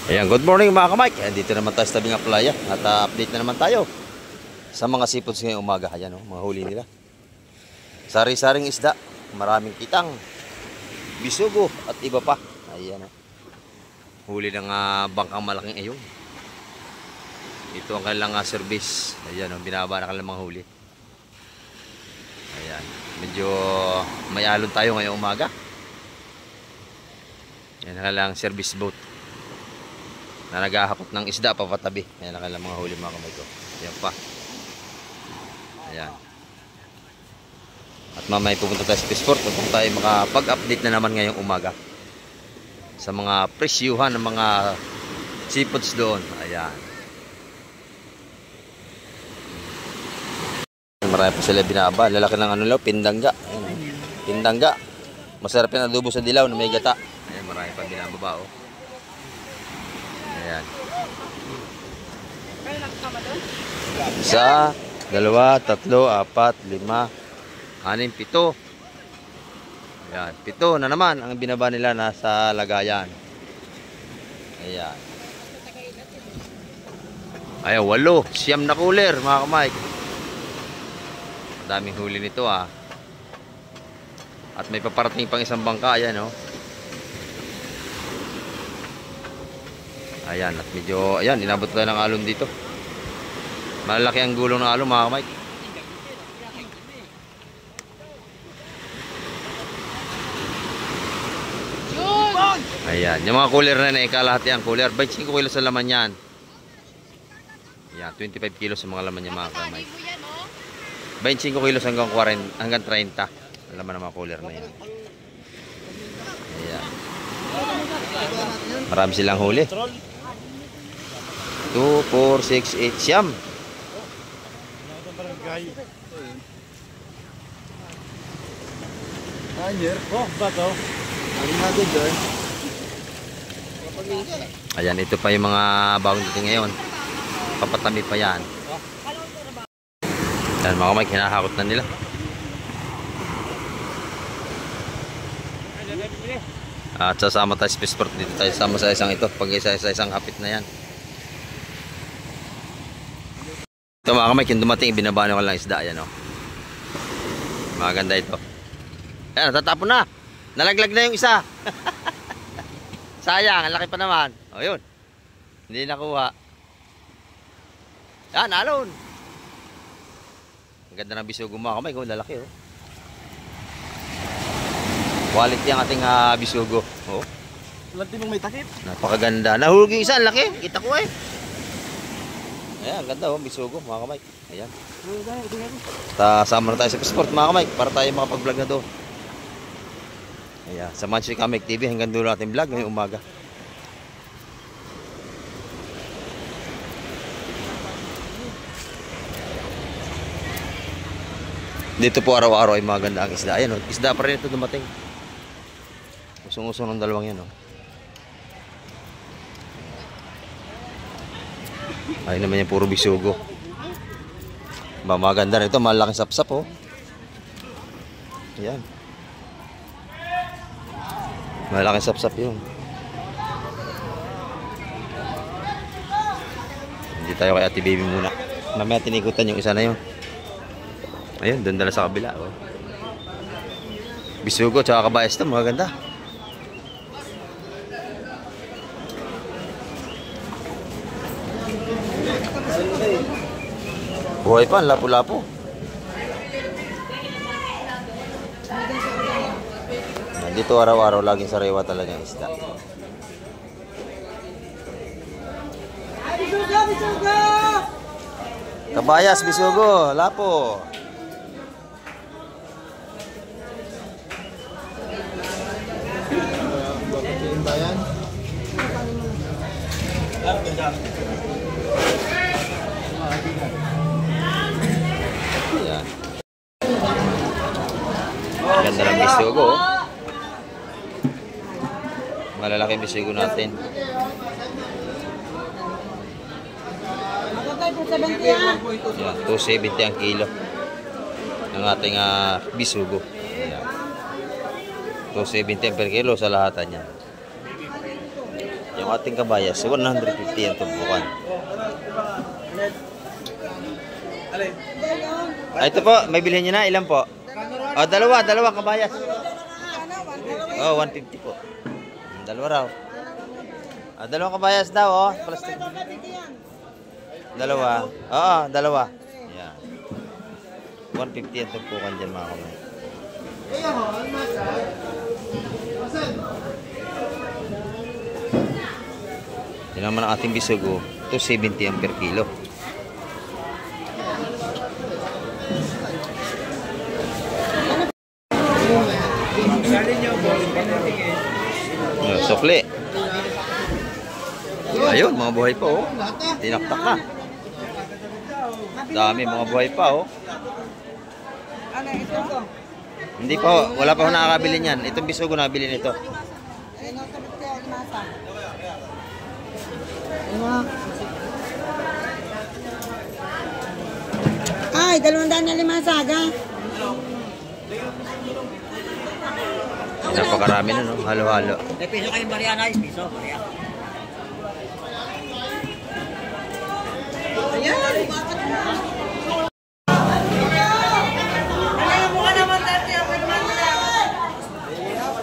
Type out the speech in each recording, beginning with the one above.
Ayan, good morning mga kamike. Dito naman tayo sa tabing playa at update na naman tayo sa mga seafoods ngayong umaga. Ayan, mga huli nila. Sari-saring isda, maraming kitang, bisugo at iba pa. Ayan, huli ng bangkang malaking ayong. Ito ang kanilang service. Ayan, binaba na kanilang mga huli. Ayan, medyo may alon tayo ngayong umaga. Ayan ang kanilang service boat na naghahakot ng isda papatabi. Ayan ang kanilang mga huli mga kamay ko. Ayan pa. Ayan. At mamaya pupunta tayo sa Fisport upang tayo makapag-update na naman ngayong umaga sa mga presyuhan ng mga seafoods doon. Ayan. Marami pa sila binaba. Lalaki ng ano lang, pindangga. Ayan. Pindangga. Masarap yung adobo sa dilaw na may gata. Ayan, marami pa binababa oh. Ayan. Isa, dalawa, tatlo, apat, lima, anim, pito. Ayan, pito na naman ang binaba nila nasa lagayan. Ayan. Ayan, 8, siyam na cooler mga kamay. Daming huli nito ah. At may paparating pang isang bangka. Ayan oh. Ayan, at medyo, ayan, inabot tayo ng alon dito. Malaki ang gulong ng alon mga kamay. Ayan, yung mga cooler na ikalahati ang cooler, 25 kilos sa laman yan. Ayan, 25 kilos sa mga laman niya mga kamay. 25 kilos hanggang 40, hanggang 30. Laman ng mga cooler na yan. Ayan. Marami silang huli. 2, 4, 6, 8, siyam. Ayan, ito pa yung mga bagong dating ngayon. Papatami pa yan. Ayan mga kamay, hinahakot na nila. At sasama tayo sa Fisport dito tayo sama sa isang ito. Pag isa sa isang hapit na yan. Ito mga kamay, yung dumating, binabano ko lang isda. Ayan o. Maganda ito. Ayan, natatapon na. Nalaglag na yung isa. Sayang, ang laki pa naman. O yun. Hindi nakuha. Yan, alon. Ang ganda ng bisugo mga kamay. Kung lalaki o. Quality ang ating bisugo. O. Lanti mong may takip. Napakaganda. Nahulog yung isa, ang laki. Kita ko eh. Ayan, ganda oh, bisugo mga kamay. Ayan. Sama na tayo sa Fisport mga kamay para tayo makapag-vlog na doon. Ayan, sa Mansi Kamek TV hanggang doon natin vlog ngayong umaga. Dito po araw-araw ay maganda ang isda. Ayan oh, isda pa rin ito dumating. Usong-usong ng dalawang yan oh. Ay naman yung puro bisugo. Maganda na ito, malaking sapsap oh. Ayan. Malaking sapsap yun. Hindi tayo kay Ate Baby muna. Mamaya tinikutan yung isa na yun. Ayun, doon dala sa kabila oh. Bisugo tsaka kabayas ito, maganda. Buhay pa, lapu-lapu. Dito araw-araw laging sariwa talaga ang isda. Kabayas, bisugo, lapo. Ayan. Ganda ng bisugo. Malalaki bisugo natin. Ayan, 270 ang kilo ng ating bisugo. Ayan. 270 per kilo sa lahatan niya. Yung ating kabayas, 150 ang tumpukan. Ito po, may bilhin nyo na. Ilan po? Dalawa kabayas. 150 po. Dalawa raw. Dalawang kabayas daw, plastic. Dalawa. Dalawa. Yan. 150 ang tumpukan dyan, mga kamay. Yan naman ang ating bisugo. 270 ang per kilo. Sukli. Ayun, mga buhay pa, Tinaktak na. Dami mga buhay pa, Ano ito? Hindi pa, wala pa ako nakakabili niyan. Itong bisugo nakabili nito. Ayun, sabit ko ang masa. Ay, 205 saga. Napakarami na, no? Halo-halo. May piso kayo Mariana, piso Maria. Ayan.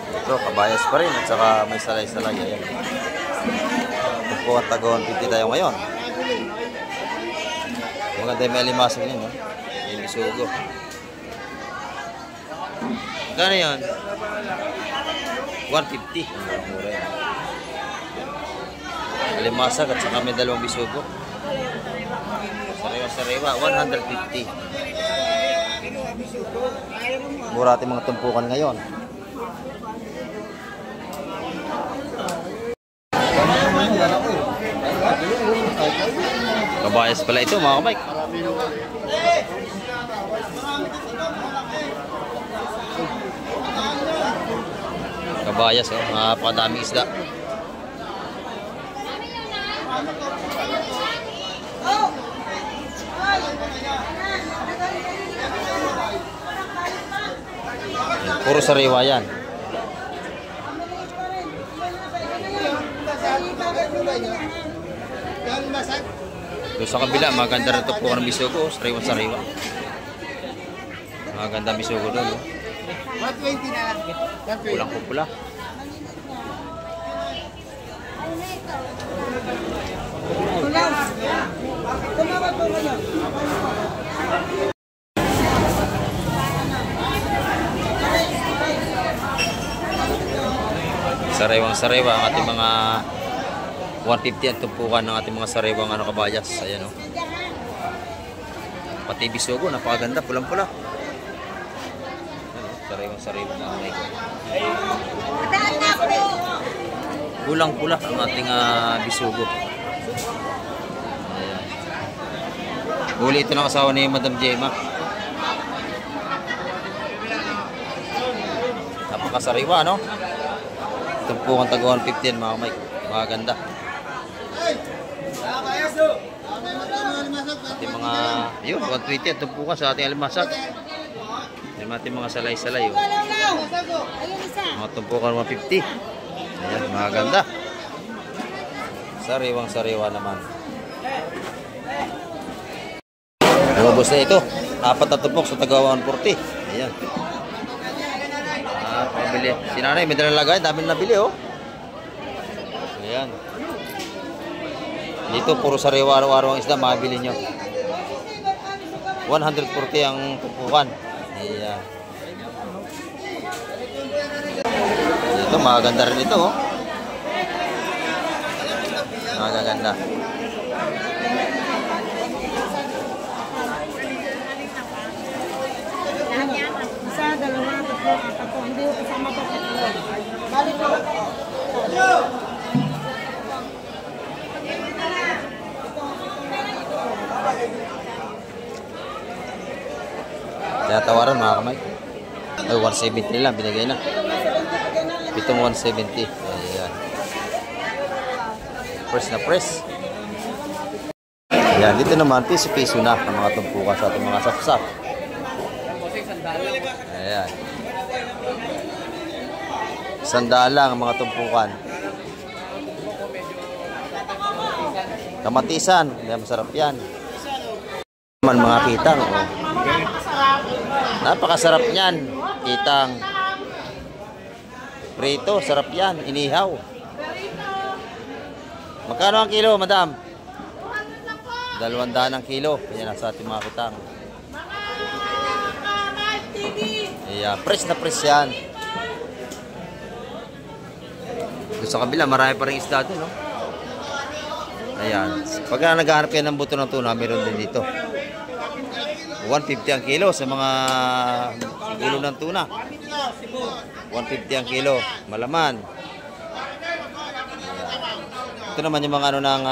Ito, kabayas pa rin at saka may salay-salay. Ayan. Tumpukan tagon 50 tayo ngayon. Maganda yung may alimasag yun, no? May bisugo. Magkano yun? 150. Mura yun. Alimasag at saka may dalawang bisugo. Sariwa-sariwa, 150. Mura ating mga tumpukan ngayon. Kabayas pala ito, mga kamay. Kabayas, napakadaming isda. Puro sariwa yan. Doon sa kabila, maganda rin ito po ng bisugo. Sariwa-sariwa. Maganda bisugo doon. 120 na lang. Pulang po pula. Tumawag po kayo. Sariwang-sariwa ang ating mga 150 ang tumpukan ng ating mga sariwang kabayas. Ayan, o. Pati bisugo, napakaganda, pulang-pula. Sariwang-sariwa na kamay ko. Pulang-pula ang ating bisugo. Ayan. Huli ito ng asawa ni Madam Gemma. Napakasariwa, no? Tumpukan taga 150 mga kamay. Maganda. Ating mga, yun, 120 at tumpukan sa ating alimasag. Yung ating mga salay-salay. Mga tumpukan 150. Ayan, maganda. Sariwang-sariwa naman. Lumabos na ito. 4 na tumpok sa taga 140. Ayan. Pabili. Si nanay, may dalang lagay. Dami na nabili, Ayan. Dito, puro sariwa araw-araw ang isda. Makabili nyo. 140 ang tumpukan. Ayan. Dito, magaganda rin ito, Magaganda. Isa, dalawa, tatlo, apat. Hindi ko kasama pa. Balik ko. Kaya tawaran mga kamay. Ay, 170 lang, binigay na. Pitong 170. Ayan. Press na press. Ayan, dito naman, piso-piso na ang mga tumpukan sa ating mga sapsap. Ayan. 100 lang ang mga tumpukan. Kamatisan. Yan, masarap yan. Naman mga kitang. Oh. Napakasarap niyan. Kitang. Prito, sarap yan. Inihaw. Magkano ang kilo, madam? 200 ang kilo. Yan sa ating mga kitang. Ayan, fresh na fresh yan. Doon sa kabila, marami pa rin isda doon, no? Ayan. Pagka naghahanap kayo ng buto ng tuna, meron din dito. 150 ang kilo sa mga ulo ng tuna. 150 ang kilo. Malaman. Ayan. Ito naman yung mga ano ng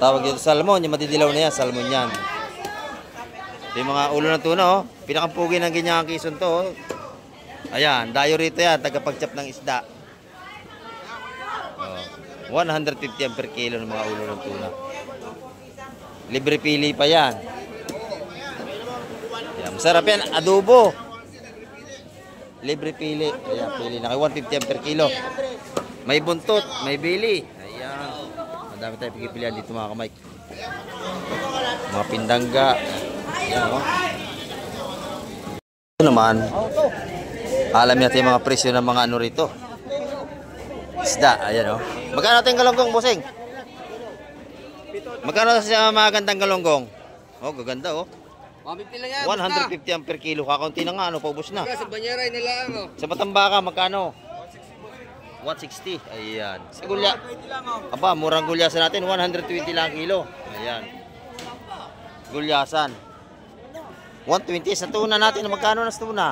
tawag dito, salmon. Yung madidilaw na yan, salmon yan. Ito yung mga ulo ng tuna, oh. Pinakapugi ng ganyang Quezon to, oh. Ayan, dayo rito yan, tagapagchap ng isda. 150 ang per kilo ng mga ulo ng tuna. Libre pili pa yan. Ayan, masarap yan, adobo. Libre pili. Ayan, pili na kayo, 150 ang per kilo. May buntot, may bili. Ayan. Madami tayong pagpipilian dito mga kamay. Mga pindangga. Ayan, oh. Ito naman, alam natin yung mga presyo ng mga ano rito. Isda, ayan, oh. Magkano natin galonggong, bossing? Magkano sa mga gandang galonggong? Oh, gaganda, oh. 150 lang yan. 150 ang per kilo. Kakaunti na nga, ano, paubos na. Sa banyaray nila, ano? Sa Batambaka, magkano? 160. Ayan. Sa gulya. Aba, murang gulyasan natin. 120 lang kilo. Ayan. Gulyasan. 120. Sa tuna natin, magkano na sa tuna?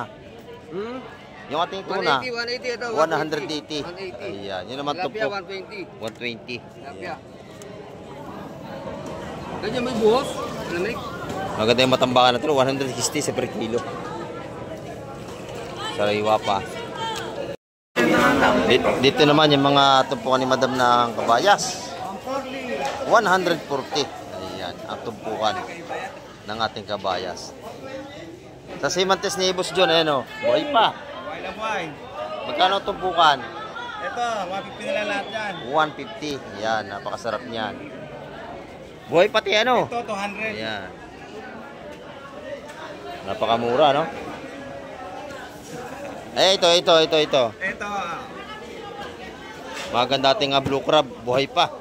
Yung ating tuna. 180 ito. 180. Ayan. Yun naman Tilapia, tumpok. 120. 120. Tilapia. Ganyan may buhos. Alamig. Maganda yung Matambakan na ito. 160 sa per kilo. Sariwa pa. Dito naman yung mga tumpukan ni Madam ng kabayas. 140. Ayan, ang tumpukan ng ating kabayas. Sa Simantes ni Boss John, ayan o, buhay pa. Buhay na buhay. Magkano ang tumpukan? Ito, 150 na lang lahat yan. 150. Ayan, napakasarap niyan. Buhay pati ano? Ito, 200. Ayan. Napakamura, no? Eh, ito. Ito, Maganda ating blue crab, buhay pa.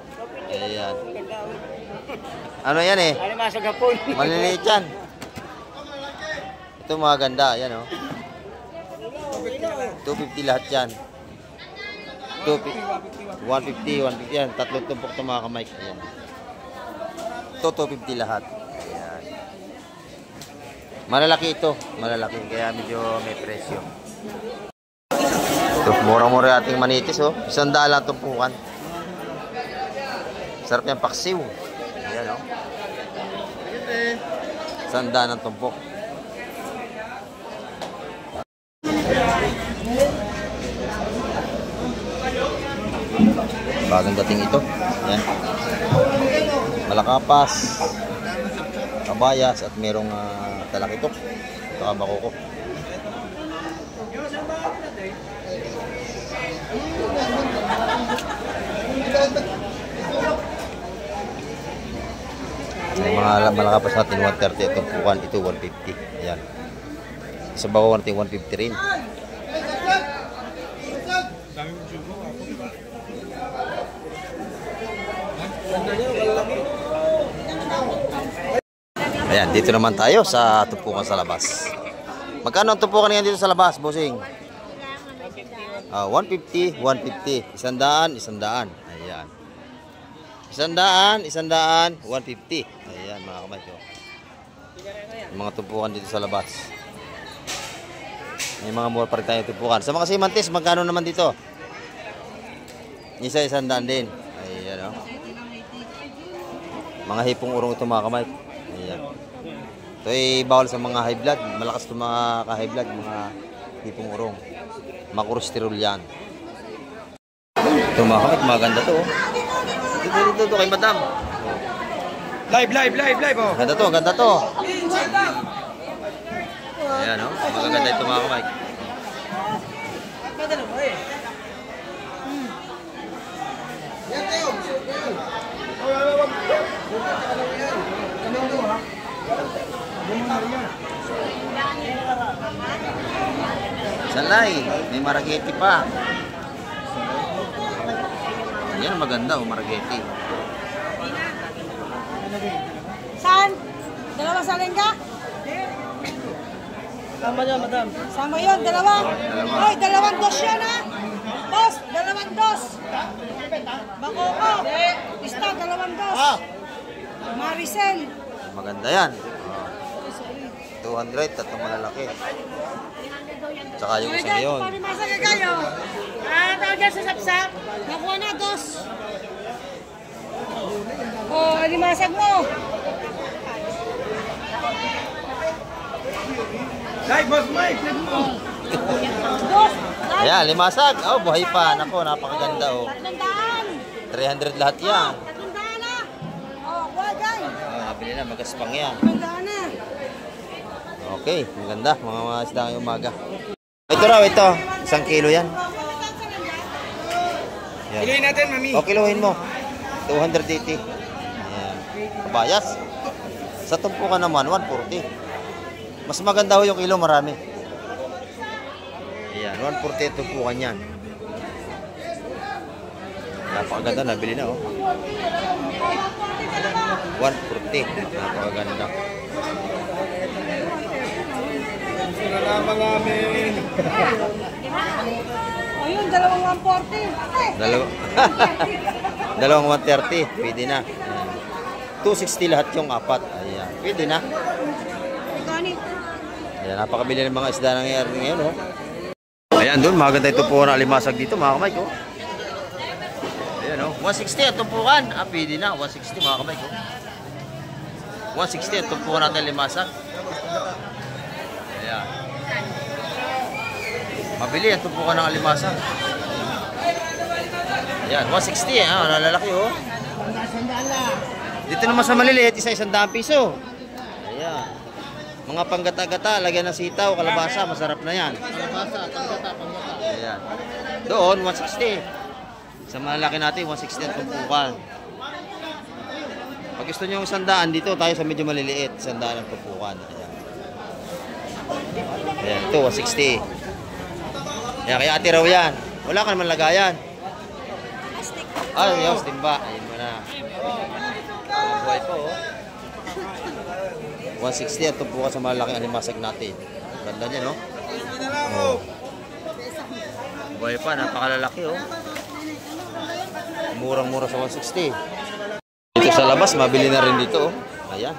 Ayan. Ano yan eh? ano masag hapon? Maliliit yan. Ito maganda, ayan oh. 250 lahat yan. 150 yan. Tatlong tumpok ito mga kamay. Ayan. Ito 250 lahat. Ayan. Malalaki ito. Malalaki. Kaya medyo may presyo. Ito, murang-mura ating manitis oh. 100 lang tumpukan. Sarap yung paksiw. Ayan oh. 100 ng tumpok. Bagong dating ito. Ayan. Malakapas, kabayas at merong talakitok. Ito kabakoko. Yung mga malakapas natin 130 itong pukan, ito 150. Ayan. Sa bawang natin 150 rin. Ayan, dito naman tayo sa tumpukan sa labas. Magkano ang tumpukan ngayon dito sa labas, bossing? 150, 150. 100, 100. Ayan. 100, 150. Ayan, mga kamay ko. Yung mga tumpukan dito sa labas. May mga mura pa rin tayo tumpukan. Sa mga Simantes, magkano naman dito? Isa 100 din. Ayan, o. Mga hipong urong ito mga kamay. Ayan. Ito ay bawal sa mga high blood. Malakas ito mga ka-high blood, mga hipong urong. Makolesterol yan. Ito mga kamay, maganda to. Dito kay madam. Live, oh. Ganda to. Ayan, o. Magaganda ito mga kamay. Salay, may marageti pa. Yan maganda, marageti. Saan? Dalawa sa lengga? Tama niya, madam. Sama yun, dalawa. Dalawa. Hoy, dalawang dos yan ha. Boss, dalawang dos. Bakoko. Ista, dalawang dos. Maricel. Maganda yan. 200, tatlong malalaki. Tsaka yung isang yun. Parimasa ka kayo. Tawag dyan sa sapsap. Nakuha na, dos. Alimasag mo. Live, boss Mike. Dos. Ayan, limasag. Oh, buhay pa. Nako, napakaganda oh. 300. 300 lahat yan. 300 na. Kuha dyan. Oh, nabili na, magaspang yan. 300 na. Okay, maganda. Mga isda ngayong umaga. Ito raw, ito. 1 kilo yan. Yan. Piliin natin, mami. O, kilohin mo. 280. Ayan. Kabayas. Sa tumpukan naman, 140. Mas maganda ho yung kilo, marami. Ayan, 140 tumpukan yan. Napakaganda, nabili na oh. 140. Napakaganda. Salamat namin. Ayun, dalawang 140. Dalawang 130. Pwede na. Ayan. 260 lahat yung apat. Ayan. Pwede na. Ganit. Ayan, napakabili ng mga isda nangyayari ngayon, oh. Ayan, doon, maganda ito po na alimasag dito, mga kamay ko. Ayan, oh. 160 at tumpukan. Pwede na. 160, mga kamay ko. 160 at tumpukan natin alimasag. Ayan. Mabili at tumpukan ng alimasag. Ayan, 160, nalalaki, oh. Dito naman sa maliliit, isa-100 piso. Ayan. Mga panggata-gata, lagyan ng sitaw, kalabasa, masarap na yan. Kalabasa, panggata. Ayan. Doon, 160. Sa malaki natin, 160 ang tumpukan. Pag gusto nyo yung 100, dito tayo sa medyo maliliit. 100 ang tumpukan. Ayan. Ayan, ito, 160. Ayan, kaya ati raw yan. Wala ka naman lagayan. Ay, yung timba. Ayun mo na. Ang buhay po, oh. 160 at tumpukan sa malaking alimasag natin. Ganda niya, no? Oh. Buhay pa, napakalalaki, oh. Murang-mura sa 160. Dito sa labas, mabili na rin dito, oh. Ayan.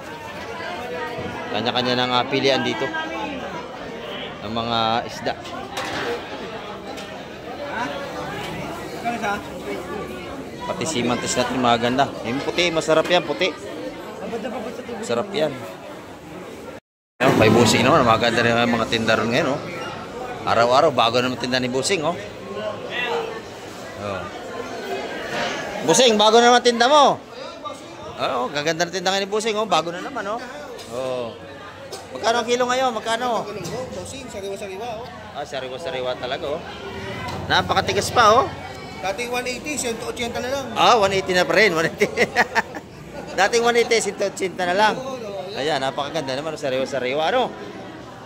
Kanya-kanya ng pilian dito. Ng mga isda. Pati simantis natin maganda. Yung puti, masarap yan, puti. Masarap yan. Ayan, may busing naman, maganda rin ang mga tindaron ngayon, oh. Araw-araw, bago naman tinda ni Busing, oh. Oh. Busing, bago na naman tinda mo. Oo, gaganda na tinda ni Busing, oh. Bago na naman, oh. Oh. Magkano ang kilo ngayon? Magkano? Busing, sariwa-sariwa, oh. Sariwa-sariwa talaga, oh. Napakatigas pa, oh. Dating 180, 180 na lang. 180 na pa rin, 180. Dating 180, 180 na lang. Ayan, napakaganda naman, sariwa-sariwa. Ano?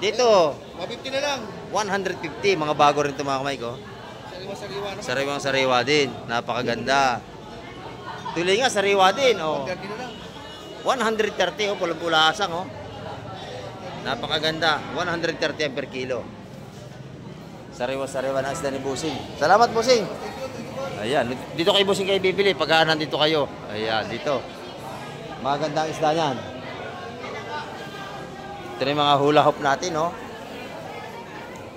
Dito, 150 na lang. 150, mga bago rin ito mga kamay ko. Sariwa-sariwa na. Sariwang-sariwa din, napakaganda. Tuloy nga, sariwa din, oh. 130 na lang. 130, oh, pulang-pula asang, oh. Napakaganda, 130 per kilo. Sariwa-sariwa na isda ni Busing. Salamat, Busing. Ayan, dito kay Busing kayo bibili pagka nandito kayo. Ayan, dito. Magandang isda yan. Ito yung mga hula hoop natin, oh.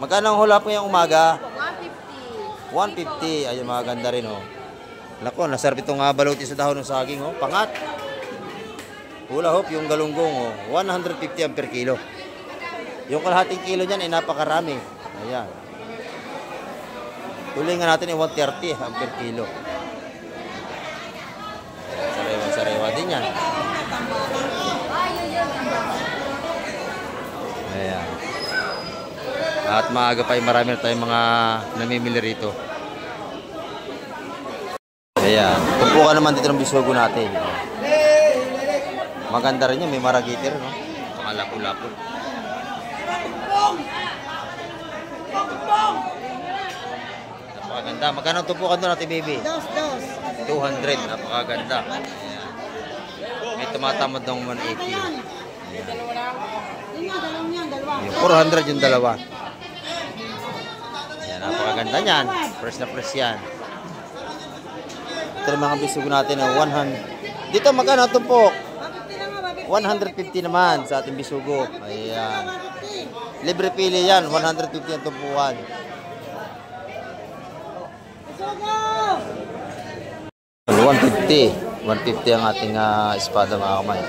Magkano ang hula hoop ngayong umaga? 150. 150. Ayun, maganda rin, oh. Nako, nasarap itong baluti sa dahon ng saging, oh. Pangat. Hula hoop, yung galunggong, oh. 150 ang per kilo. Yung kalahating kilo niyan ay napakarami. Ayan. Tulingan natin yung 130 ang per kilo. Sariwa-sariwa din yan. Ayan. At maaga pa yung marami na tayong mga namimili rito. Ayan. Tumpukan naman dito ng bisugo natin. Maganda rin yan. May maragiter, no? mga lapu-lapu. Napakaganda. Magkano ang tumpukan doon natin, baby? Dos. 200. Napakaganda. Ayan. May tumatamad ng 180. Yung 400 yung dalawa. Ayan, napakaganda niyan. Fresh na fresh yan. Ito yung mga bisugo natin ng 100. Dito magkano ang tumpok? 150 naman sa ating bisugo. Ayan. Libre pili yan. 150 ang tumpukan. 150 ang ating espada, mga kamay.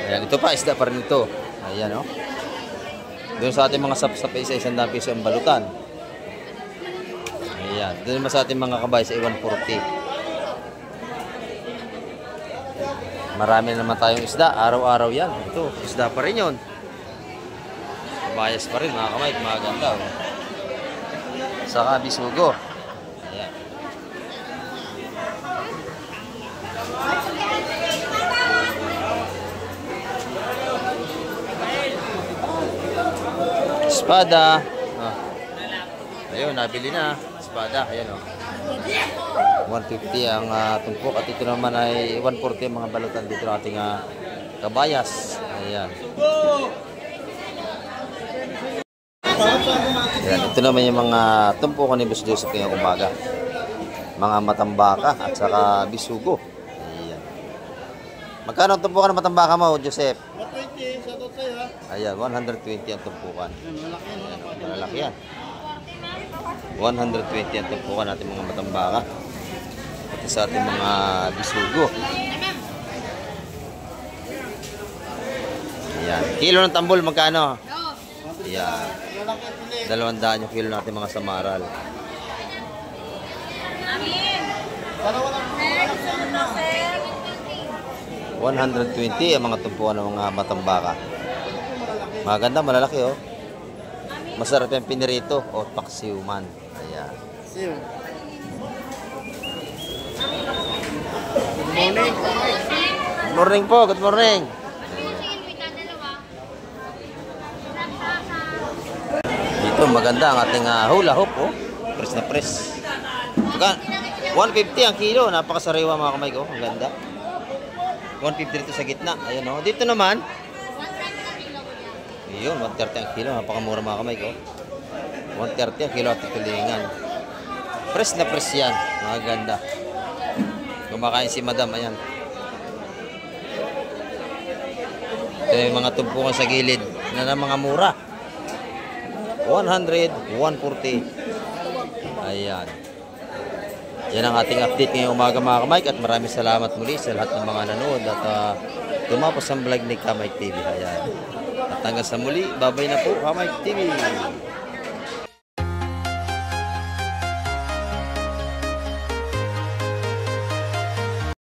Ayan, ito pa, isda pa rin ito. Ayan, oh. Doon sa ating mga sap-sap ay isa 100 piso ang balutan. Ayan, doon naman sa ating mga kabay sa 140. Marami naman tayong isda, araw-araw yan. Ito, isda pa rin yun. Bias pa rin, mga kamay, maganda. Oh. Saka bisugo. Ayan. Espada. Ah. Ayun, nabili na. Espada, ayan o. 150 ang tumpok at ito naman ay 140 ang mga balutan dito ng ating kabayas. Ayan. Ayan. Ito naman yung mga tumpukan ni Boss Joseph ngayong umaga. Mga matambaka at saka bisugo. Ayan. Magkano ang tumpukan ng matambaka mo, Joseph? 120, sa totoy ha. Ayan, 120 ang tumpukan. Malalaki yan. 120 ang tumpukan natin mga matambaka. Pati sa ating mga bisugo. Ayan. Kilo ng tambol, magkano? Ayan. 200 yung kilo natin mga samaral. 120 ang mga tumpuan ng mga matambaka. Maganda, malalaki oh. Masarap yung pinirito o paksiuman. Ayan. Good morning po, good morning. Dito maganda ang ating hula hoop oh. Press na press. 150 ang kilo, napakasariwa mga kamay ko. Ang ganda. 150 dito sa gitna. Ayan oh. Dito naman yun, 130 ang kilo. Napakamura mga kamay ko. 130 ang kilo at tulingan. Press na press yan. Mga ganda. Kumakain si madam. Ayan. Ito yung mga tumpukan sa gilid na mga mura. 100, 140. Ayan. Yan ang ating update ngayong umaga mga kamay. At maraming salamat muli sa lahat ng mga nanood. At tumapos ang vlog ni Kamay TV. Ayan. At hanggang sa muli, babay na po, Kamay TV.